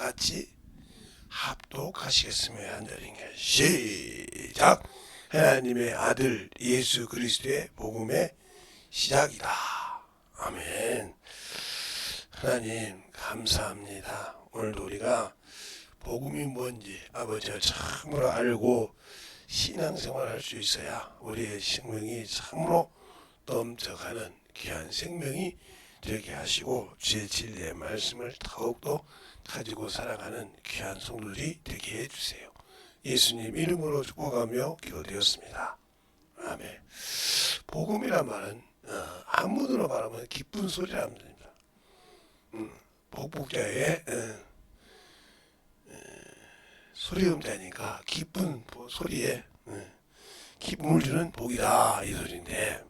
같이 합독하시겠으면 한다는 시작. 하나님의 아들 예수 그리스도의 복음의 시작이다. 아멘. 하나님 감사합니다. 오늘도 우리가 복음이 뭔지 아버지가 참으로 알고 신앙생활을 할 수 있어야 우리의 생명이 참으로 넘쳐가는 귀한 생명이 되게 하시고 주의 진리의 말씀을 더욱더 가지고 살아가는 귀한 성도들이 되게 해주세요. 예수님 이름으로 축복하며 기도되었습니다. 아멘. 복음이란 말은 한문으로 말하면 기쁜 소리라는 겁니다. 복복자의 소리음자니까 기쁜 소리에 기쁨을 주는 복이다 이 소리인데,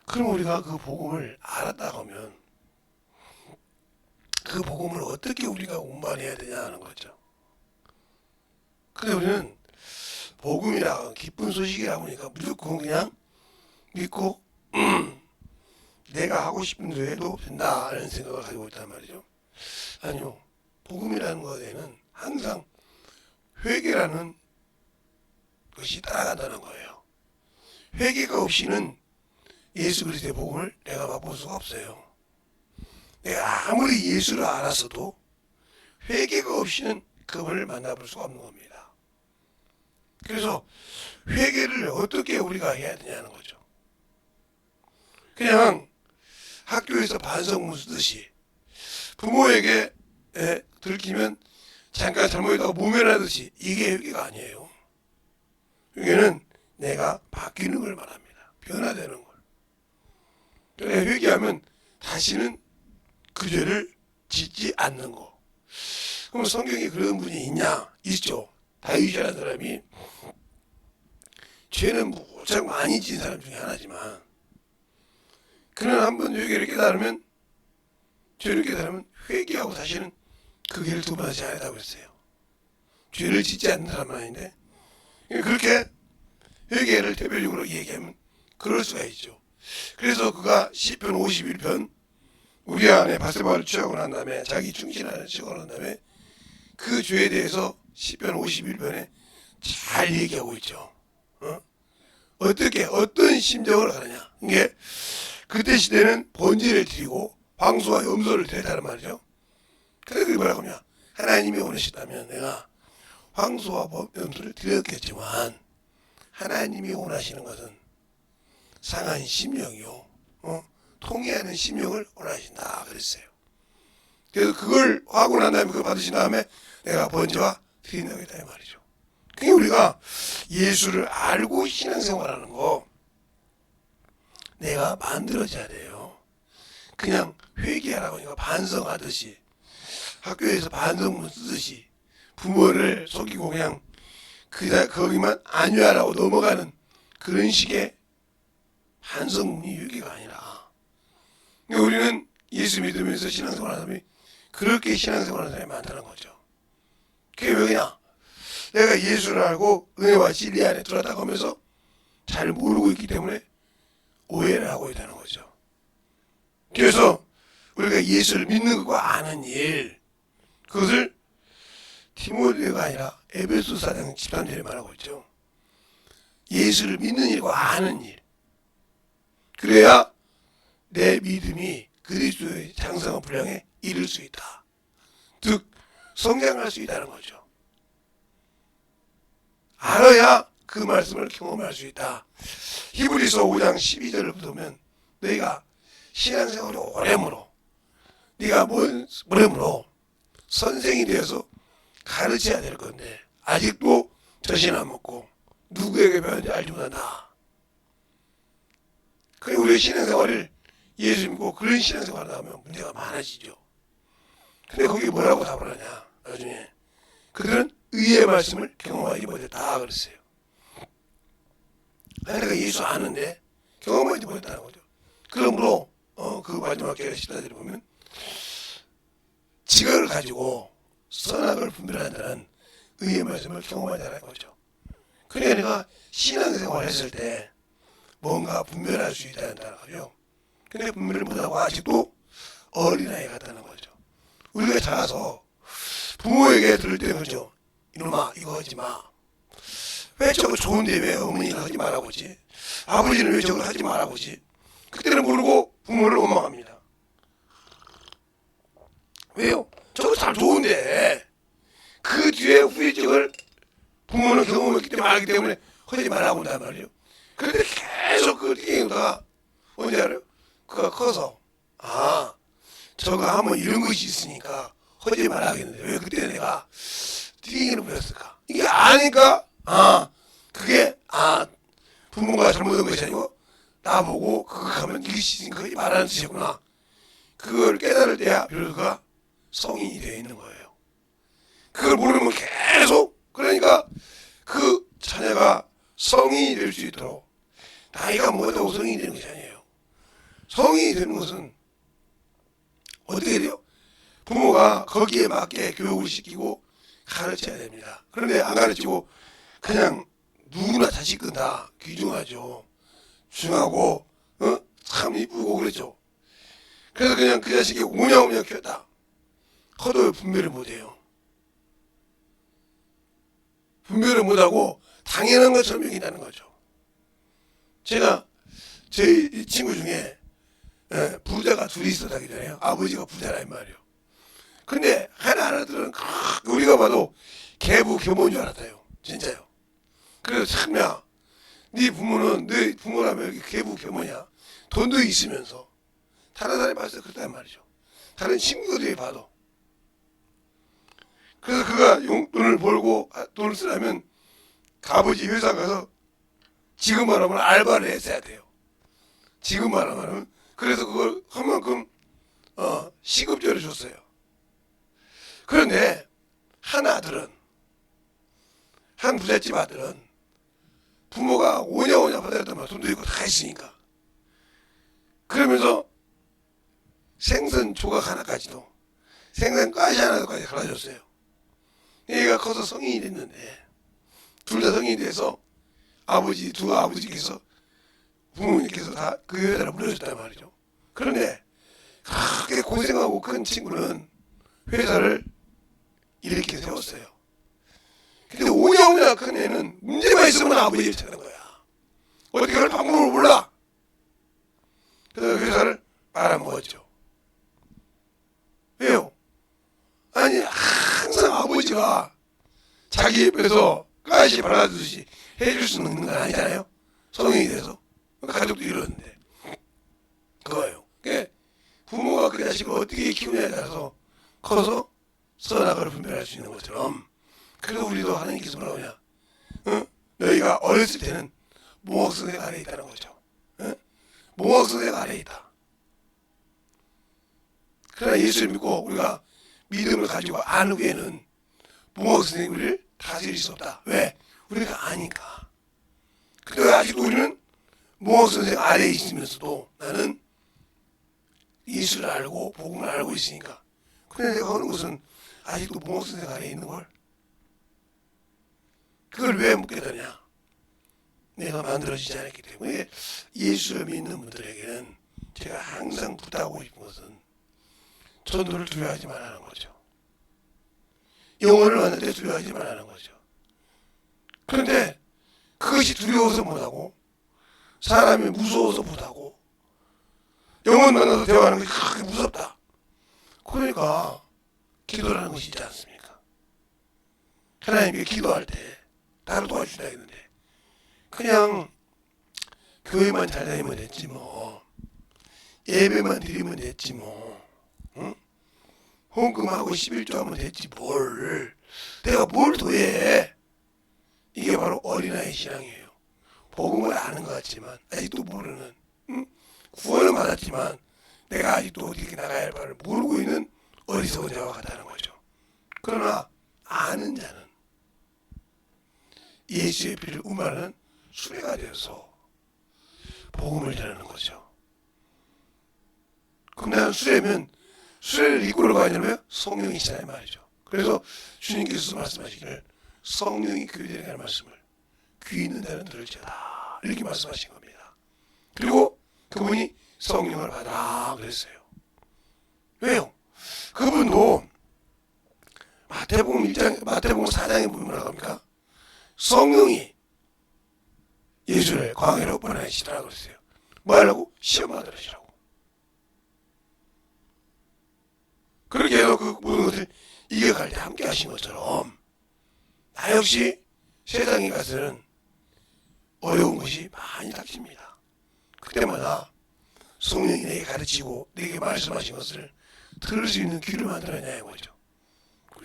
그럼 우리가 그 복음을 알았다고 하면 그 복음을 어떻게 우리가 운반해야 되냐 하는 거죠. 근데 우리는 복음이라 기쁜 소식이라고 하니까 무조건 그냥 믿고 내가 하고 싶은 대로 해도 된다는 생각을 가지고 있단 말이죠. 아니요. 복음이라는 것에는 항상 회개라는 것이 따라간다는 거예요. 회개가 없이는 예수 그리스도의 복음을 내가 맛볼 수가 없어요. 내가 아무리 예수를 알았어도 회개가 없이는 그분을 만나볼 수가 없는 겁니다. 그래서 회개를 어떻게 우리가 해야 되냐는 거죠. 그냥 학교에서 반성문 쓰듯이 부모에게 들키면 잠깐 잘못했다고 모면하듯이 이게 회개가 아니에요. 회개는 내가 바뀌는 걸 말합니다. 변화되는 걸. 그래 회개하면 다시는 그 죄를 짓지 않는 거. 그럼 성경에 그런 분이 있냐? 있죠. 다윗이라는 사람이 죄는 무척 많이 지은 사람 중에 하나지만 그는 한번 회개를 깨달으면 죄를 깨달으면 회개하고 다시는 그 길을 두 번 하지 않았다고 했어요. 죄를 짓지 않는 사람은 아닌데 그렇게 회개를 대표적으로 얘기하면 그럴 수가 있죠. 그래서 그가 시편 51편 우리 안에 바세바를 취하고 난 다음에 자기 충신하는 취하고 난 다음에 그 죄에 대해서 시편 51편에 잘 얘기하고 있죠. 어떻게 어떤 심정을 하느냐. 이게 그때 시대는 번제를 드리고 황소와 염소를 드렸다는 말이죠. 그래 그게 뭐라고 하냐. 하나님이 원하시다면 내가 황소와 염소를 드렸겠지만 하나님이 원하시는 것은 상한 심령이요. 통해하는 심령을 원하신다 그랬어요. 그래서 그걸 하고 난 다음에 그걸 받으신 다음에 내가 번제와 드린다고 했다 이 말이죠. 그게 우리가 예수를 알고 신앙생활하는 거 내가 만들어져야 돼요. 그냥 회개하라고 하니까 반성하듯이 학교에서 반성문 쓰듯이 부모를 속이고 그냥 거기만 안위하라고 넘어가는 그런 식의 반성문이 회개가 아니라, 우리는 예수 믿으면서 신앙생활하는 사람이 그렇게 신앙생활하는 사람이 많다는 거죠. 그게 왜냐? 내가 예수를 알고 은혜와 진리 안에 들어갔다고 하면서 잘 모르고 있기 때문에 오해를 하고 있다는 거죠. 그래서 우리가 예수를 믿는 것과 아는 일, 그것을 디모데가 아니라 에베소 4장 13절에 말하고 있죠. 예수를 믿는 일과 아는 일. 그래야 내 믿음이 그리스도의 장성한 분량에 이를 수 있다. 즉 성장할 수 있다는 거죠. 알아야 그 말씀을 경험할 수 있다. 히브리서 5장 12절을 보면 너희가 신앙생활이 오래므로 네가 뭐래므로 선생이 되어서 가르쳐야 될 건데 아직도 젖이 안 먹고 누구에게 배웠는지 알지 못한다. 그래 우리의 신앙생활을 예수 믿고 그런 신앙생활을 하면 문제가 많아지죠. 근데 거기 뭐라고 답을 하냐. 나중에 그들은 의의 말씀을 경험하지 못했다 그랬어요. 아니 내가 예수 아는데 경험하지 못했다는 거죠. 그러므로 그 마지막 절에 14절에 보면 지각을 가지고 선악을 분별한다는 의의 말씀을 경험하자는 거죠. 그러니까 내가 신앙생활을 했을 때 뭔가 분별할 수 있다는 거죠. 근데 분별을 못하고 아직도 어린아이 같다는 거죠. 우리가 작아서 부모에게 들을 때는 그러죠. 이놈아 이거 하지 마. 왜 저거 좋은데 왜 어머니가 하지 말라고 하지? 아버지는 왜 저걸 하지 말라고 하지? 그때는 모르고 부모를 원망합니다. 왜요? 저거 참 좋은데 그 뒤에 후유증을 부모는 경험했기 때문에 알기 때문에 하지 말라고 한단 말이에요. 그런데 계속 그 띵다가 언제 알아요? 그가 커서 저거 한번 이런 것이 있으니까 하지 말아야겠는데 왜 그때 내가 띵을 부렸을까? 이게 아니까 그게 부모가 잘못한 것이 아니고 나보고 그거 하면 이것이 있으니까 하지 말라는 뜻이구나. 그걸 깨달을 때야 비로소 그가 성인이 되어 있는 거예요. 그걸 모르면 계속 그러니까 그 자녀가 성인이 될 수 있도록 나이가 뭐다고 성인이 되는 것이 아니에요. 성인이 되는 것은 어떻게 돼요? 부모가 거기에 맞게 교육을 시키고 가르쳐야 됩니다. 그런데 안 가르치고 그냥 누구나 자식은 다 귀중하죠. 중하고 참 이쁘고 그랬죠. 그래서 그냥 그 자식이 오냐오냐 키웠다. 커도 분별을 못해요. 분별을 못하고 당연한 것처럼 여긴다는 거죠. 제가 제 친구 중에 부자가 둘이 있었다기 전에요. 아버지가 부자라 이 말이에요. 근데 하나들은 우리가 봐도 계부 겸허인 줄 알았어요. 진짜요. 그래서 참야 네 부모는 네 부모라면 이렇게 계부 겸허냐. 돈도 있으면서 다른 사람이 봤을 때 그렇단 말이죠. 다른 친구들이 봐도. 그래서 그가 용돈을 벌고 돈을 쓰려면 아버지 회사 가서 지금 말하면 알바를 했어야 돼요. 지금 말하면 그래서 그걸 한 만큼 시급제를 줬어요. 그런데 한 아들은 한 부잣집 아들은 부모가 오냐 받아들였단 말이야. 돈도 있고 다 있으니까. 그러면서 생선 조각 하나까지도 생선 가시 하나까지 갈아줬어요. 얘가 커서 성인이 됐는데 둘 다 성인이 돼서 두 아버지께서 부모님께서 다 그 여자를 물려줬단 말이죠. 그런데 그렇게 고생하고 큰 친구는 회사를 이렇게 세웠어요. 근데 오냐 큰 애는 문제만 있으면 아버지를 찾는 거야. 어떻게 할 방법을 몰라. 그래서 회사를 말아먹었죠. 왜요? 아니 항상 아버지가 자기 옆에서 가시 발라주듯이 해줄 수 있는 건 아니잖아요. 성인이 돼서 가족도 이러는데 그거예요. 그러니까 부모가 그 자식을 어떻게 키우냐에 따라서 커서 선악을 분별할 수 있는 것처럼 그래서 우리도 하나님께서 뭐라고 하냐 너희가 어렸을 때는 모학선생 아래에 있다는 거죠. 모학선생 아래에 있다. 그러나 예수를 믿고 우리가 믿음을 가지고 안 후에는 모학선생이 우리를 다스릴 수 없다. 왜? 우리가 아니까. 근데 아직도 우리는 모학선생 아래에 있으면서도 나는 예수를 알고 복음을 알고 있으니까. 근데 내가 하는 것은 아직도 모학선생 아래에 있는 걸. 그걸 왜 묻게 되냐? 내가 만들어지지 않았기 때문에 예수를 믿는 분들에게는 제가 항상 부탁하고 싶은 것은 전도를 두려워하지 말라는 거죠. 영혼을 만날 때 두려워하지 말라는 거죠. 그런데 그것이 두려워서 못하고 사람이 무서워서 못하고 영혼 만나서 대화하는 것이 그렇게 무섭다. 그러니까 기도라는 것이 있지 않습니까? 하나님께 기도할 때 나를 도와주셔야 했는데 그냥 교회만 잘 다니면 됐지 뭐 예배만 드리면 됐지 뭐 헌금하고 11조 하면 됐지 뭘 내가 뭘 더해. 이게 바로 어린아이 신앙이에요. 복음을 아는 것 같지만 아직도 모르는 구원을 받았지만 내가 아직도 어떻게 나가야 할 바를 모르고 있는 어리석은 자와 같다는 거죠. 그러나 아는 자는 예수의 피를 우마는 수레가 되어서 복음을 전하는 거죠. 그럼 나는 수레면 수레를 이끌어 가냐면 성령이시잖아요 말이죠. 그래서 주님께서 말씀하시기를 성령이 교회에 가는 말씀을 귀 있는 자는 들을지어다 이렇게 말씀하신 겁니다. 그리고 그분이 성령을 받아 그랬어요. 왜요? 그분도 마태복음 마태복음 4장에 보면 뭐라고 합니까? 성령이 예수를 광야로 보내시라고 그랬어요. 뭐 하려고? 시험하도록 하시라고. 그렇게 해서 그 모든 것을 이겨갈 때 함께 하신 것처럼 나 역시 세상에 가서는 어려운 것이 많이 닥칩니다. 그때마다 성령이 내게 가르치고 내게 말씀하신 것을 들을 수 있는 귀를 만들어야 하는 거죠.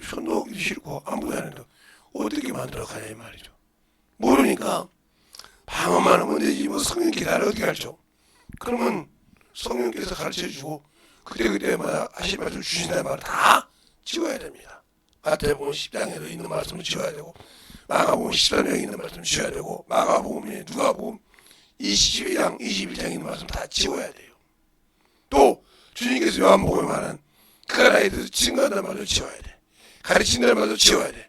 손도 오기도 싫고 아무도 안 해도 어떻게 만들어 가냐 이 말이죠. 모르니까 방언만 하면 되지 뭐 성령께 나를 어떻게 가르쳐. 그러면 성령께서 가르쳐주고 그때마다 하실 말씀 주신다는 말을 다 지워야 됩니다. 마태복음 10장에도 있는 말씀을 지워야 되고 마가복음 14장에 있는 말씀을 지워야 되고 마가복음에 누가복음 22장 21장에 있는 말씀 다 지워야 돼요. 또 주님께서 요한복음에 말한 그 나라에 대해서 증거한다는 말도 지워야 돼. 가르친다는 말도 지워야 돼.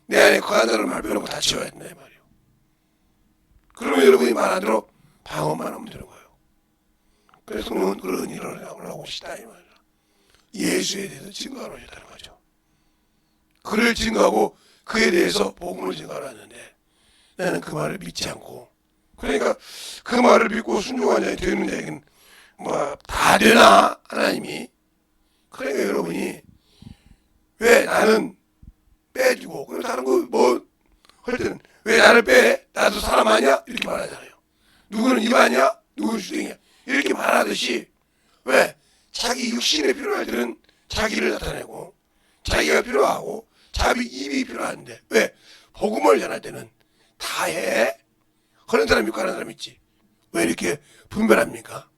내 안에 거한다는 말 빼놓고 다 지워야 된다 이 말이에요. 그러면 여러분이 말한 대로 방언만 하면 되는 거예요. 그래서 성령은 그런 일을 하고 싶다 이 말이야. 예수에 대해서 증거하러 오셨다는 거죠. 그를 증거하고 그에 대해서 복음을 증거하러 왔는데 나는 그 말을 믿지 않고 그러니까 그 말을 믿고 순종한 자에 되는 자에게는 뭐 다 되나 하나님이. 그러니까 여러분이 왜 나는 빼주고 그럼 다른 거 뭐 할 때는 왜 나를 빼? 나도 사람 아니야? 이렇게 말하잖아요. 누구는 입 아니야? 누구는 주댕이야? 이렇게 말하듯이 왜 자기 육신에 필요할 때는 자기를 나타내고 자기가 필요하고 자기 입이 필요한데 왜 복음을 전할 때는 다 해? 하는 사람 있고 하는 사람 있지. 왜 이렇게 분별합니까?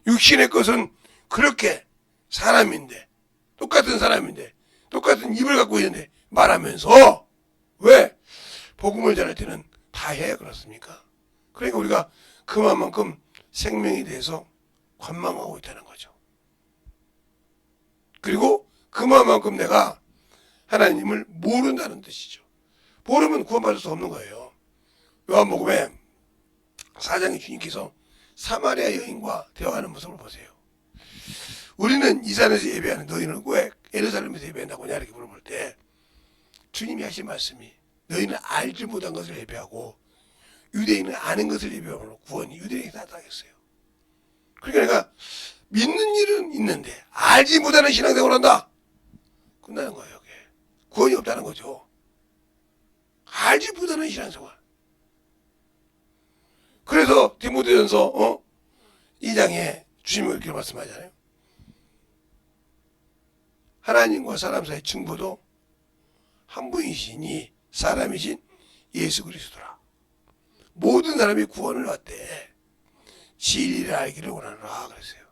육신의 것은 그렇게 사람인데 똑같은 사람인데 똑같은 입을 갖고 있는데 말하면서 왜 복음을 전할 때는 다 해 그렇습니까? 그러니까 우리가 그만큼 생명에 대해서 관망하고 있다는 거죠. 그리고 그만큼 내가 하나님을 모른다는 뜻이죠. 모르면 구원받을 수 없는 거예요. 요한복음에 4장에 주님께서 사마리아 여인과 대화하는 모습을 보세요. 우리는 이 산에서 예배하는 너희는 왜 예루살렘에서 예배한다고 하냐 이렇게 물어볼 때 주님이 하신 말씀이 너희는 알지 못한 것을 예배하고 유대인은 아는 것을 예배하므로 구원이 유대인에게 나타나겠어요. 그러니까 내가 믿는 일은 있는데 알지 못하는 신앙생활을 한다. 끝나는 거예요. 그게. 구원이 없다는 거죠. 알지 못하는 신앙생활. 그래서 디모데전서 2장에 주님이 이렇게 말씀하잖아요. 하나님과 사람 사이의 중보도 한 분이시니 사람이신 예수 그리스도라. 모든 사람이 구원을 받되 진리를 알기를 원하노라 그랬어요.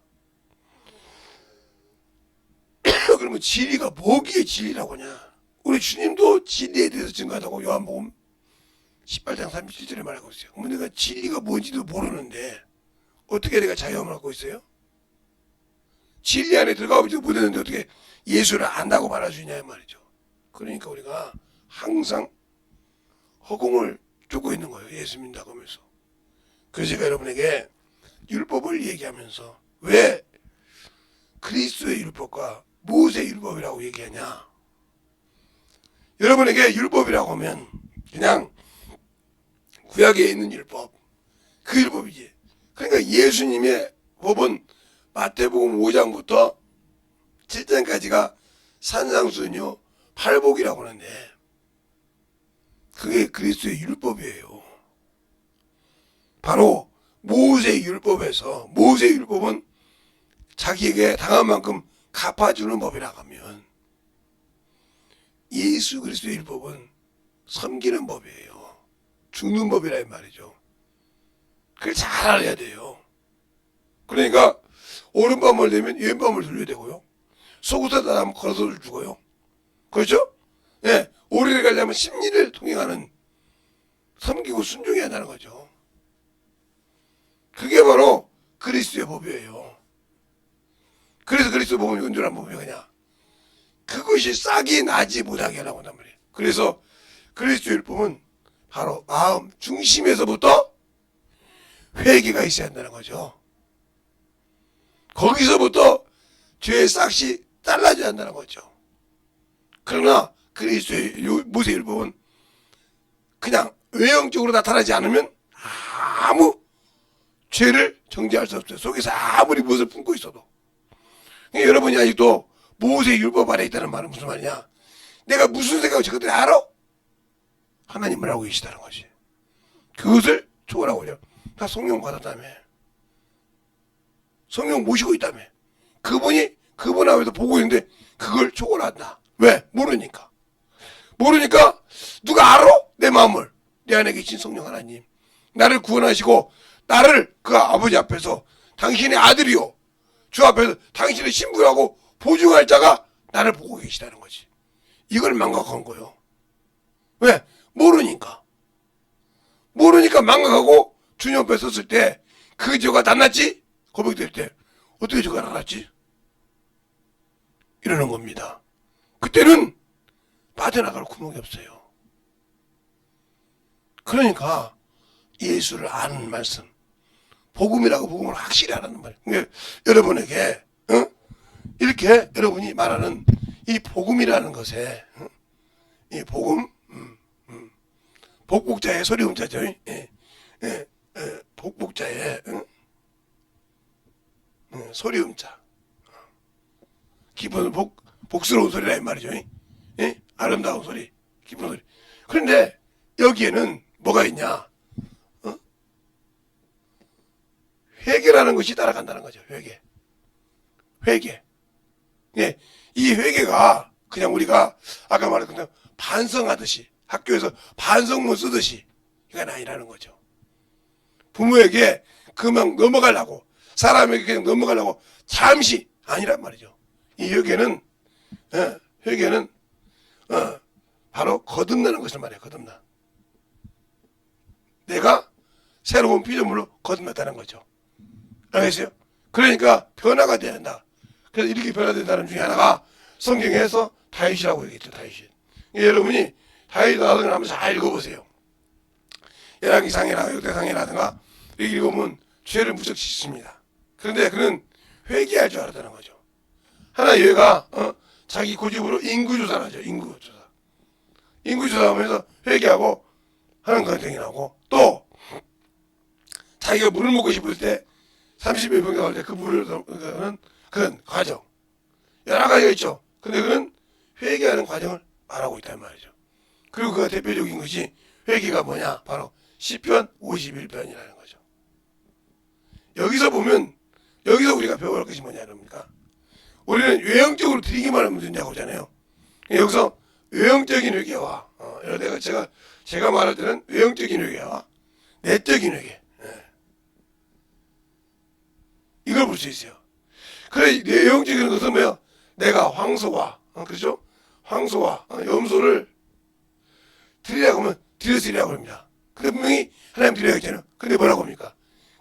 그러면 진리가 뭐기에 진리라고 하냐? 우리 주님도 진리에 대해서 증거하다고 요한복음 18장 37절에 말하고 있어요. 그러면 내가 진리가 뭔지도 모르는데 어떻게 내가 자유함을 갖고 있어요? 진리 안에 들어가보지도 못했는데 어떻게 예수를 안다고 말할 수 있냐 말이죠. 그러니까 우리가 항상 허공을 쫓고 있는 거예요. 예수 믿는다고 하면서. 그래서 제가 여러분에게 율법을 얘기하면서 왜 그리스도의 율법과 모세의 율법이라고 얘기하냐. 여러분에게 율법이라고 하면 그냥 구약에 있는 율법, 그 율법이지. 그러니까 예수님의 법은 마태복음 5장부터 7장까지가 산상수훈이요 팔복이라고 하는데 그게 그리스도의 율법이에요. 바로 모세의 율법에서 모세의 율법은 자기에게 당한 만큼 갚아주는 법이라고 하면 예수 그리스도의 율법은 섬기는 법이에요. 죽는 법이라 말이죠. 그걸 잘 알아야 돼요. 그러니까 오른밤을 되면 왼밤을 돌려야 되고요. 속옷에 따라하면 걸어서 죽어요. 그렇죠? 예, 오리를 가려면 심리를 통행하는 섬기고 순종해야 한다는 거죠. 그게 바로 그리스도의 법이에요. 그래서 그리스도 법은 온전한 법이 뭐냐? 그것이 싹이 나지 못하게 하라고 한단 말이에요. 그래서 그리스도의 율법은 바로 마음 중심에서부터 회개가 있어야 한다는 거죠. 거기서부터 죄의 싹이 잘라져야 한다는 거죠. 그러나 그리스도의 모세의 율법은 그냥 외형적으로 나타나지 않으면 아무 죄를 정죄할 수 없어요. 속에서 아무리 무엇을 품고 있어도. 그러니까 여러분이 아직도 모세의 율법 아래 있다는 말은 무슨 말이냐? 내가 무슨 생각을 저것들이 알아? 하나님을 알고 계시다는 것이. 그것을 초월하고 있어요. 다 성령 받았다며. 성령 모시고 있다며. 그분이 그분 앞에서 보고 있는데 그걸 초월한다. 왜? 모르니까. 모르니까 누가 알아? 내 마음을. 내 안에 계신 성령 하나님. 나를 구원하시고 나를 그 아버지 앞에서 당신의 아들이요. 주 앞에서 당신의 신부라고 보증할 자가 나를 보고 계시다는 거지. 이걸 망각한 거예요. 왜? 모르니까. 모르니까 망각하고 주님 앞에 섰을 때 그 죄가 낱났지? 고백될 때 어떻게 죄가 낱났지? 이러는 겁니다. 그때는 빠져나갈 구멍이 없어요. 그러니까 예수를 아는 말씀, 복음이라고 복음을 확실히 아는 말. 그러니까 여러분에게 이렇게 여러분이 말하는 이 복음이라는 것에 이 복음, 복복자의 소리음자죠. 복복자의 소리음자. 기쁜 복스러운 소리라 이 말이죠. 아름다운 소리, 기쁜 소리. 그런데 여기에는 뭐가 있냐? 회개라는 것이 따라간다는 거죠. 회개. 예, 이 회개가 그냥 우리가 아까 말했던 반성하듯이 학교에서 반성문 쓰듯이 이건 아니라는 거죠. 부모에게 그만 넘어가려고 사람에게 그냥 넘어가려고 잠시 아니란 말이죠. 이 회개는 바로 거듭나는 것을 말해요. 거듭나. 내가 새로운 피조물로 거듭났다는 거죠. 알겠어요? 그러니까 변화가 돼야 한다. 그래서 이렇게 변화된다는 중에 하나가 성경에서 다윗이라고 얘기했죠. 다윗. 여러분이 다윗 나중에 한번 잘 읽어보세요. 열왕기상이나 역대상이라든가 이렇게 읽으면 죄를 무척 씻습니다. 그런데 그는 회개할 줄 알았다는 거죠. 하나 얘가 자기 고집으로 인구조사를 하죠. 인구조사하면서 회개하고 하는 과정이 나오고 또 자기가 물을 먹고 싶을 때 30여 평 나올 때 그 물을 먹는 그런 과정 여러 가지가 있죠. 근데 그는 회개하는 과정을 말하고 있단 말이죠. 그리고 그 대표적인 것이 회개가 뭐냐? 바로 시편 51편이라는 거죠. 여기서 보면 여기서 우리가 배워야 할 것이 뭐냐 그럽니까? 우리는 외형적으로 드리기만 하면 된다고 하잖아요. 여기서 외형적인 회개와 제가 말할 때는 외형적인 회개와 내적인 회개 이걸 볼 수 있어요. 그래 외형적인 것은 뭐야? 내가 황소와 그렇죠? 황소와 염소를 드리라고 하면 드렸으리라고 합니다. 근데 분명히 하나님 드려야 했잖아요. 근데 뭐라고 합니까?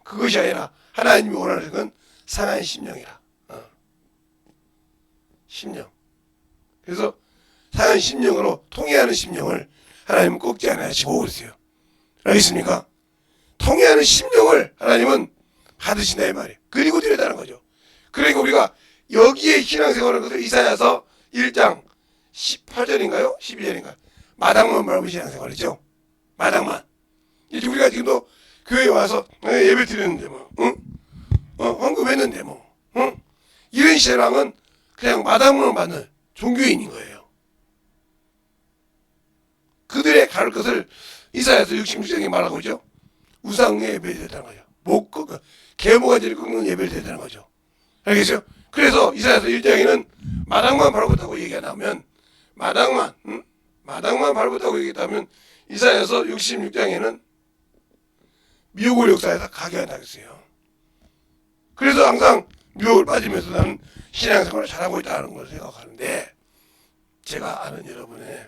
그것이 아니라 하나님이 원하는 건 상한 심령이라. 심령. 그래서 상한 심령으로 통해하는 심령을 하나님은 꺾지 않으시고 그러세요. 알겠습니까? 통해하는 심령을 하나님은 받으신다 이 말이에요. 그리고 드렸다는 거죠. 그러니까 우리가 여기에 신앙생활하는 것을 이사야서 1장 18절인가요? 12절인가요? 마당만 바라보는 신앙생활이죠. 마당만. 이제 우리가 지금도 교회에 와서 예배 드렸는데 뭐, 헌금했는데 뭐, 이런 신앙은 그냥 마당만 받는 종교인인 거예요. 그들의 가를 것을 이사야서 66장에 말하고 있죠. 우상의 예배를 드렸다는 거죠. 계모가지를 꺾는 예배를 드렸다는 거죠. 알겠어요? 그래서 이사야서 1장에는 마당만 바라보다고 얘기가 나오면 마당만 바라보다고 얘기했다면 이사야서 66장에는 미혹을 역사에서 가게 한다겠어요. 그래서 항상 미혹을 빠지면서 나는 신앙생활을 잘하고 있다는 걸 생각하는데 제가 아는 여러분의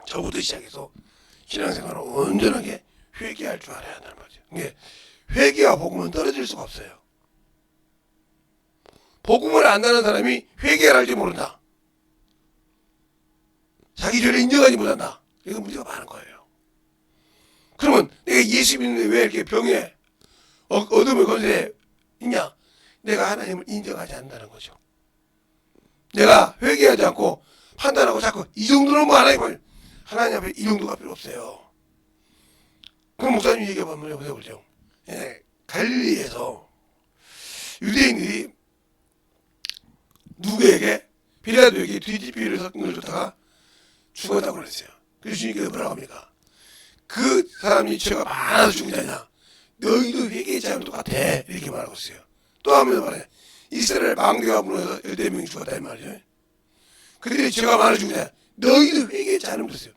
저부터 시작해서 신앙생활을 온전하게 회개할 줄 알아야 한다는 거죠. 이게 회개와 복음은 떨어질 수가 없어요. 복음을 안다는 사람이 회개를 할지 모른다. 자기 죄를 인정하지 못한다. 이거 문제가 많은 거예요. 그러면 내가 예수 믿는데 왜 이렇게 병에 어둠의 권세에 있냐? 내가 하나님을 인정하지 않는다는 거죠. 내가 회개하지 않고 판단하고 자꾸 이 정도는 뭐 하나님 앞에 이 정도가 필요 없어요. 그럼 목사님 얘기해 보면 해보죠. 예, 갈릴리에서 유대인들이 누구에게 빌라도에게 뒤집이를 섞은 걸 줬다가 죽었다고 그랬어요. 그래서 주님께서 뭐라고 합니까? 그 사람이 죄가 많아서 죽은 자냐? 너희도 회개의 자랑 똑같아. 이렇게 말하고 있어요. 또 한 번 말해. 이스라엘 망대가 무너져서 14명이 죽었다 이 말이죠. 그들이 죄가 많아 죽은 자냐? 너희도 회개의 자는 그랬어요.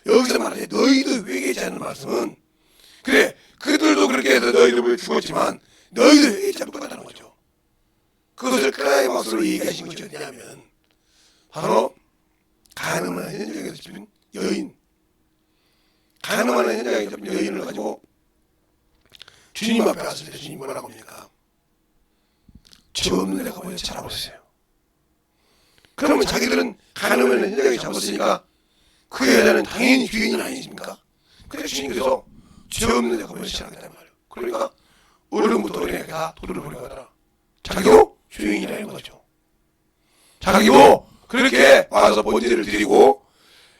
여기서 말하지 너희도 회개의 자는 말씀은 그래 그들도 그렇게 해서 너희도 죽었지만 너희도 회개의 자는 똑같다는 거죠. 그것을 클라이막스로 얘기하신 것이 어디냐면 바로 가늠한 현장에서 잡힌 여인, 가늠한 현장에서 잡힌 여인을 가지고 주님 앞에 왔을 때 주님 뭐라고 합니까? 죄 없는 내가 먼저 찾아보셨어요. 그러면 자기들은 가늠한 현장에 잡았으니까 그 여자는 당연히 주인이 아니십니까? 그래서 주님께서 죄 없는 내가 먼저 찾아보겠단 말이에요. 그러니까 어른부터 어린애가 다 돌을 버리고 가더라. 자기도 주인이라는 거죠. 자기도 그렇게 와서 번제를 드리고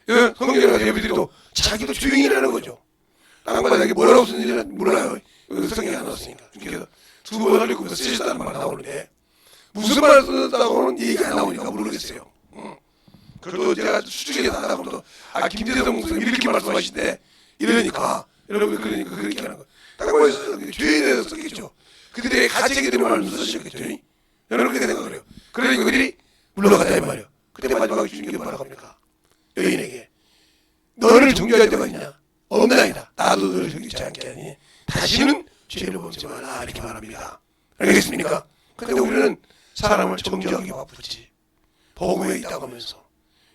성경에 가서 예배 드리도 자기도 주인이라는 거죠. 땅바닥에 뭐라고 쓰는지 몰라요. 성경에 안 나왔으니까. 주님께서 두 번 흘리고 쓰셨다는 말 나오는데 무슨 말을 쓴다고는 얘기가 안 나오니까 모르겠어요. 그래도 제가 수직에 나가다 보면 김대성 목사님 이렇게 말씀하시는데 이러니까 여러분 그러니까 그렇게 하는 거. 땅바닥에 죄에 대해서 썼겠죠. 그들의 가책에 대한 말을 쓰셨겠죠. 여러분 그렇게 생각을 해요. 그러니까 그들이 물러갔다 이 말이에요. 그때 마지막에 주님께 뭐라고 합니까? 여인에게 너를 정죄할 때가 있냐? 없나이다. 나도 너를 정죄치 않게 하니 다시는 죄를 범치 마라 이렇게 말합니다. 알겠습니까? 근데 우리는 사람을 정죄하기 바쁘지 복음에 있다고 하면서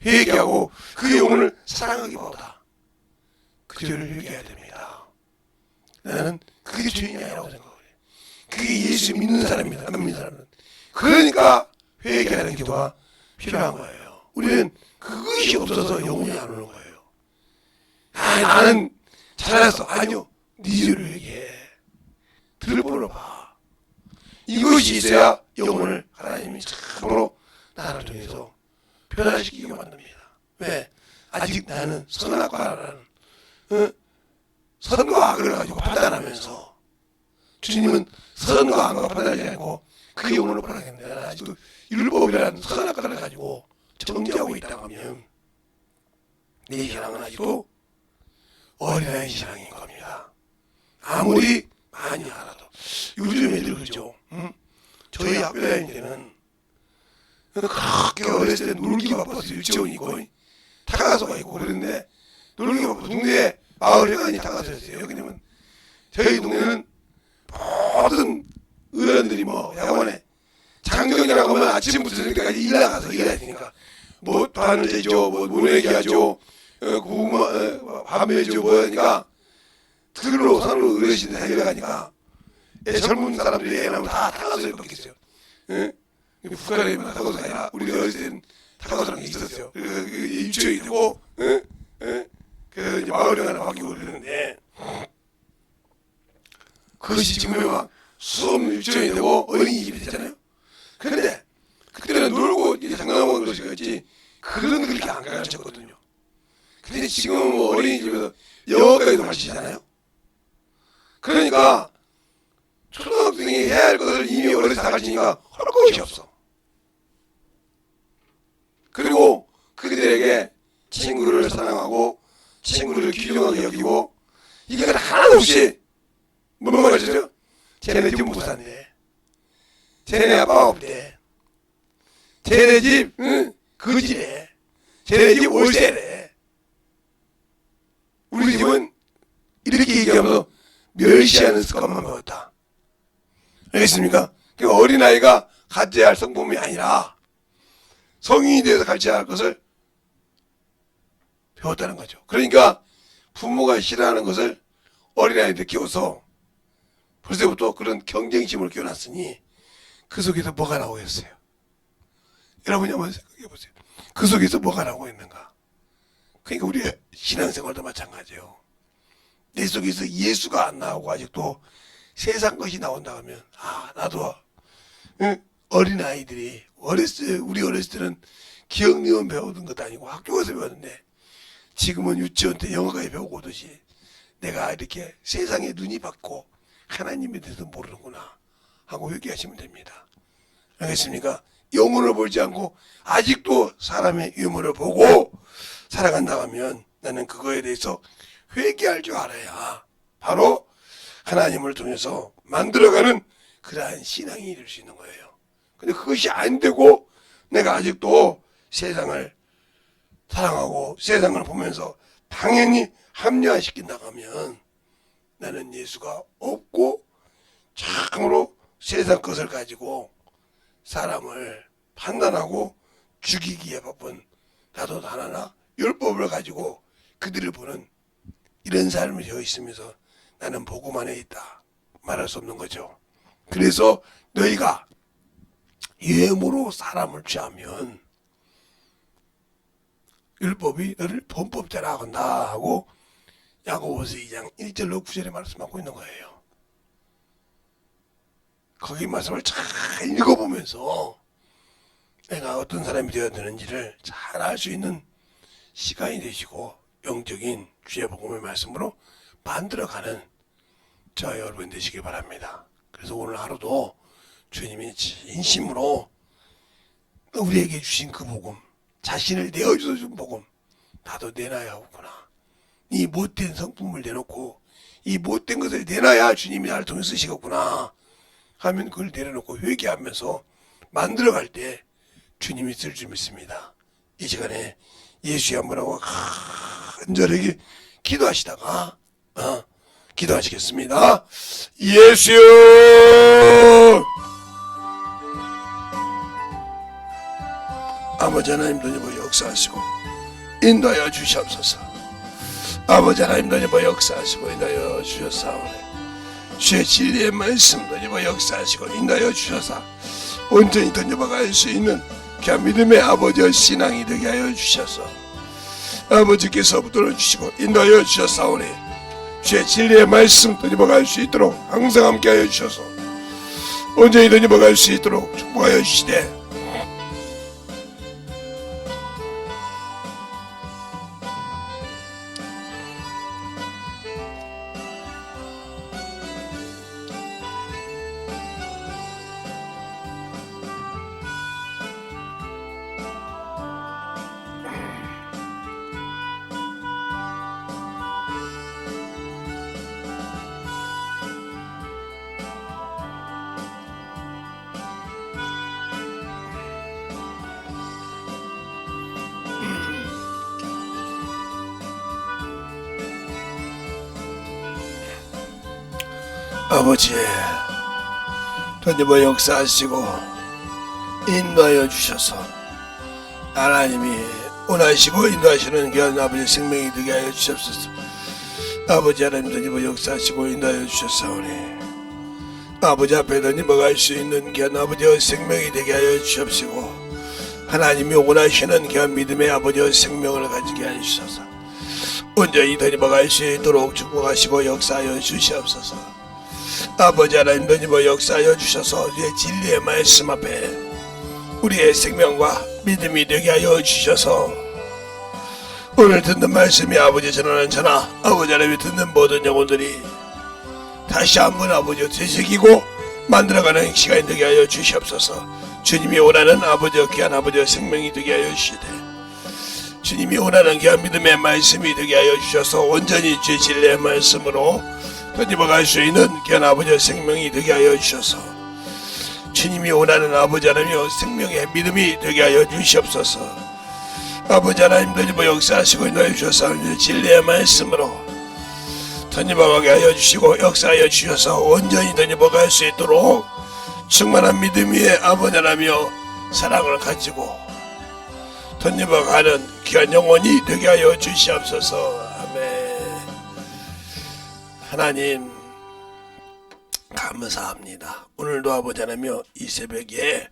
회개하고 그 영혼을 사랑하기보다 그 죄를 회개해야 됩니다. 나는 그게 죄인이 아니라고 생각을 해요. 그게 예수 믿는 사람입니다. 안 믿는 사람은. 그러니까 회개하는 기도가 필요한 거예요. 우리는 그것이 없어서 영혼이 안 오는 거예요. 나는 잘났어. 아니요. 네 죄를 회개해. 들어봐. 이것이 있어야 영혼을 하나님이 참으로 나를 통해서 변화시키게 만듭니다. 왜? 아직 나는 선악과라는 선과 악을 가지고 판단하면서 주님은 선과 악을 판단하지 않고 그 영혼을 판단하겠는데 나는 아직도 율법이라는 선악과를 가지고 정죄하고 있다고 하면 내 신앙은 아직도 어린아이 신앙인 겁니다. 아무리 많이 알아도 요즘 애들 그죠? 저희 학교 다닐 때는 그렇게 어렸을 때 놀기 바빠서 유치원이 있고 타가서가 있고 그랬는데 놀기 바빠서 동네에 마을 회관이 타가서였어요. 왜냐면 저희 동네는 모든 어른들이 뭐 야간에 장정이라고 하면 아침부터 저녁까지 일 나가서 일해야 되니까 뭐 반을 재죠, 뭐 모내기 하죠, 고구마 밤 해죠 뭐 하니까 들로 산으로 어르신들 다 일어가니까 젊은 사람들이 애 낳으면 다 타가서 먹겠어요. 북한에만 타가서가 아니라 우리가 어렸을 때는 타가서라는 게 있었어요. 유치원이 되고 그 이제 마을에 하나 바뀌고 그러는데 그것이 지금에 막 수없는 유치원이 되고 어린이집이 됐잖아요. 그런데 그때는 놀고 이제 장난하고 그러시겠지 그런 그렇게 안 가르쳤거든요. 근데 지금 뭐 어린이집에서 영어까지도 가르치잖아요. 그러니까 초등학생이 해야 할 것을 이미 어려서 다 가르치니까 할 것이 없어. 그리고 그들에게 친구를 사랑하고 친구를 귀중하게 여기고 이게 하나도 없이 뭐만 가르쳐요? 쟤네 집 못 산대. 쟤네 아빠가 없대. 쟤네 집 거지래. 쟤네 집 월세래. 우리 집은 이렇게 얘기하면서 멸시하는 습관만 배웠다. 알겠습니까? 그 어린아이가 가져야 할 성품이 아니라 성인이 돼서 가르쳐야 할 것을 배웠다는 거죠. 그러니까 부모가 싫어하는 것을 어린아이한테 키워서 벌써부터 그런 경쟁심을 키워놨으니 그 속에서 뭐가 나오겠어요? 여러분이 한번 생각해 보세요. 그 속에서 뭐가 나오고 있는가? 그러니까 우리의 신앙생활도 마찬가지예요. 내 속에서 예수가 안 나오고 아직도 세상 것이 나온다 하면 나도 어린아이들이 우리 어렸을 때는 기억력은 배우던 것도 아니고 학교 가서 배웠는데 지금은 유치원 때 영어까지 배우고 오듯이 내가 이렇게 세상에 눈이 밝고 하나님에 대해서 모르는구나 하고 회개하시면 됩니다. 알겠습니까? 영혼을 보지 않고 아직도 사람의 유물을 보고 살아간다 하면 나는 그거에 대해서 회개할 줄 알아야 바로 하나님을 통해서 만들어가는 그러한 신앙이 이룰 수 있는 거예요. 근데 그것이 안 되고 내가 아직도 세상을 사랑하고 세상을 보면서 당연히 합리화시킨다고 하면 나는 예수가 없고 참으로 세상 것을 가지고 사람을 판단하고 죽이기에 바쁜 나도 하나나 율법을 가지고 그들을 보는 이런 삶이 되어 있으면서 나는 복음 안에 있다 말할 수 없는 거죠. 그래서 너희가 유행으로 사람을 취하면 율법이 너를 범법자라 한다 하고 야고보서 2장 1절로 9절에 말씀하고 있는 거예요. 거기 말씀을 잘 읽어보면서 내가 어떤 사람이 되어야 되는지를 잘 알 수 있는 시간이 되시고 영적인 주의 복음의 말씀으로 만들어가는 저 여러분 되시기 바랍니다. 그래서 오늘 하루도 주님이 진심으로 우리에게 주신 그 복음, 자신을 내어주셔서 준 복음 나도 내놔야 하구나. 이 못된 성품을 내놓고 이 못된 것을 내놔야 주님이 나를 통해 쓰시겠구나 하면 그걸 내려놓고 회개하면서 만들어갈 때 주님이 쓸 줄 믿습니다. 이 시간에 예수의 한번 하고 간절하게 기도하시다가 기도하시겠습니다. 예수여, 아버지 하나님 도님을 역사하시고 인도하여 주시옵소서. 아버지 하나님 도님을 역사하시고 인도하여 주셨사오니 주의 진리의 말씀 도님을 역사하시고 인도하여 주셔서 온전히 던져박을 수 있는 그 믿음의 아버지의 신앙이 되게 하여 주셔서 아버지께서 붙들어 주시고 인도하여 주셨사오니 주의 진리의 말씀 던져박을 수 있도록 항상 함께 하여 주셔서 온전히 던져박을 수 있도록 축복하여 주시되 아버지 던져버 역사하시고 인도하여 주셔서 하나님이 원하시고 인도하시는 귀한 아버지 생명이 되게 하여 주옵소서. 아버지 하나님 던져버 역사하시고 인도하여 주셨사오니 아버지 앞에 던져버 갈 수 있는 귀한 아버지의 생명이 되게 하여 주옵시고 하나님이 원하시는 귀한 믿음의 아버지의 생명을 가지게 하여 주셔서 온전히 던져버 갈 수 있도록 축복하시고 역사하여 주시옵소서. 아버지 하나님 던져버 역사하여 주셔서 우리의 진리의 말씀 앞에 우리의 생명과 믿음이 되게 하여 주셔서 오늘 듣는 말씀이 아버지 전하는 전하 아버지 하나님이 듣는 모든 영혼들이 다시 한번 아버지 되새기고 만들어가는 시간이 되게 하여 주시옵소서. 주님이 원하는 아버지의 귀한 아버지의 생명이 되게 하여 주시되 주님이 원하는 귀한 믿음의 말씀이 되게 하여 주셔서 온전히 주의 진리의 말씀으로 던져박을 수 있는 귀한 아버지의 생명이 되게 하여 주셔서 주님이 원하는 아버지 하나님의 생명의 믿음이 되게 하여 주시옵소서. 아버지 하나님 던져박 역사하시고 인도하여 주셔서 진리의 말씀으로 던져박게 하여 주시고 역사하여 주셔서 온전히 던져박을 수 있도록 충만한 믿음 위에 아버지 하나님여 사랑을 가지고 던져박하는 귀한 영혼이 되게 하여 주시옵소서. 하나님 감사합니다. 오늘도 아버지 하나며 이 새벽에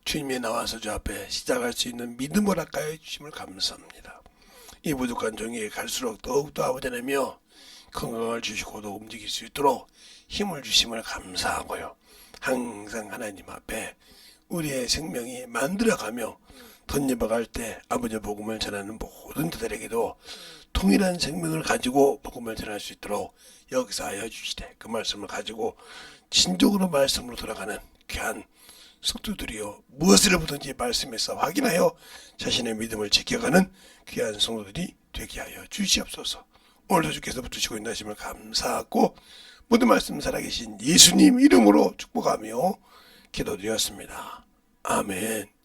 주님이 나와서 주 앞에 시작할 수 있는 믿음을 아까해 주심을 감사합니다. 이 부족한 종에게 갈수록 더욱더 아버지 하나며 건강을 주시고도 움직일 수 있도록 힘을 주심을 감사하고요. 항상 하나님 앞에 우리의 생명이 만들어가며 덧입어갈 때 아버지의 복음을 전하는 모든 자들에게도 통일한 생명을 가지고 복음을 전할 수 있도록 역사하여 주시되 그 말씀을 가지고 진정으로 말씀으로 돌아가는 귀한 성도들이요 무엇을 보든지 말씀에서 확인하여 자신의 믿음을 지켜가는 귀한 성도들이 되게 하여 주시옵소서. 오늘도 주께서 붙으시고 인도하심을 감사하고 모든 말씀 살아계신 예수님 이름으로 축복하며 기도드렸습니다. 아멘.